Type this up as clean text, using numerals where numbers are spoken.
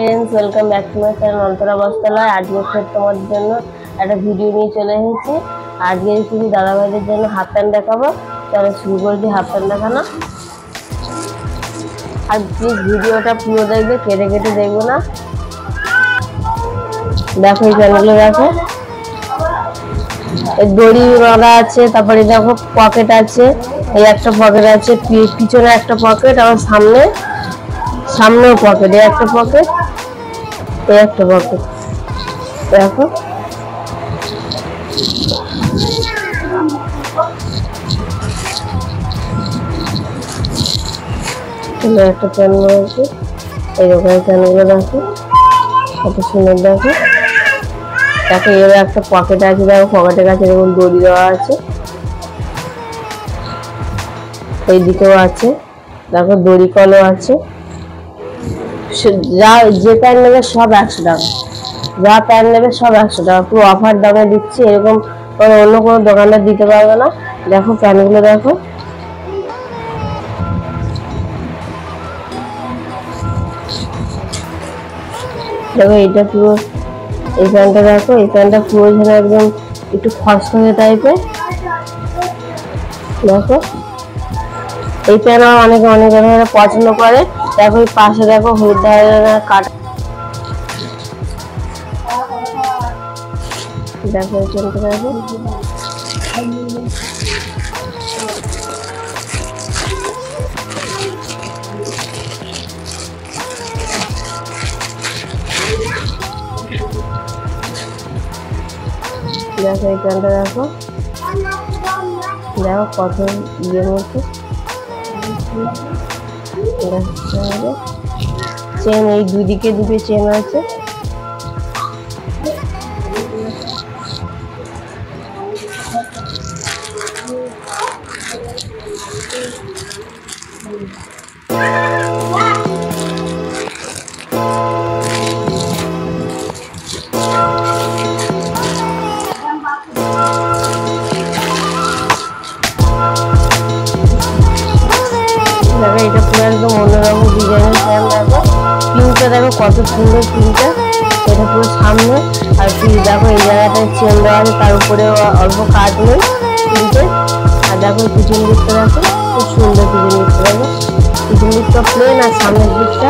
Friends welcome back to my channel Antara Bastralaya. আজকে ফের তোমার জন্য একটা ভিডিও নিয়ে চলে এসেছি। আজকে কিছু দাদা ভাইদের জন্য হাফ প্যান্ট দেখাবো। চলো শুরু করে দিই হাফ প্যান্ট দেখানো। আর প্লিজ ভিডিওটা পুরো দেখবে, কেটে কেটে দেখবো না। দেখো এই প্যান্টগুলো দেখো, দড়ি বাঁধা আছে, তারপরে দেখো পকেট আছে, এই একটা পকেট আছে, পিছনে একটা পকেট, আবার সামনেও পকেট, এই একটা পকেট, এই একটা পকেট। দেখো একটা প্যান রয়েছে, এইরকম প্যানগুলো দেখো কত সুন্দর। দেখো দেখো এর একটা পকেট আছে, দেখো পকেটের কাছে এরকম দড়ি দেওয়া আছে, এই দিকেও আছে, দেখো দড়ি কলও আছে। যা যে প্যান্ট নেবে সব 100 টাকা, যা প্যান্ট নেবে সব 100 টাকা, পুরো অফার দামে দিচ্ছি। এরকম অন্য কোনো দোকানদার দিতে পারবে না। দেখো প্যান্টগুলো দেখো, দেখো এইটা পুরো, এই প্যান্টটা দেখো, এই প্যান্টটা পুরো যেন একদম একটু খসখসে টাইপের। দেখো এই প্যান্ট অনেকে পছন্দ করে। দেখো এই পাশে দেখো হলুদ ধরনের কাটা, দেখো এই প্যান্টটা দেখো, দেখো এই প্যান্টটা দেখো, দেখো কত ইয়ের মতো চেন, এই দুদিকে দুটো চেন আছে। এটা পুরো একদম অন্যরকম ডিজাইনের প্যান্ট। দেখো পিনটা দেখো কত সুন্দর পিনটা, এটা পুরো সামনে। আর দেখো এই জায়গাটায় চেন দেওয়া আছে, তার উপরে অল্প কাজ নেই পিনতে। আর দেখো পিছন দিকটা দেখো খুব সুন্দর, পিছন দিকটা দেখো, পিছন দিকটা প্লেন আর সামনের দিকটা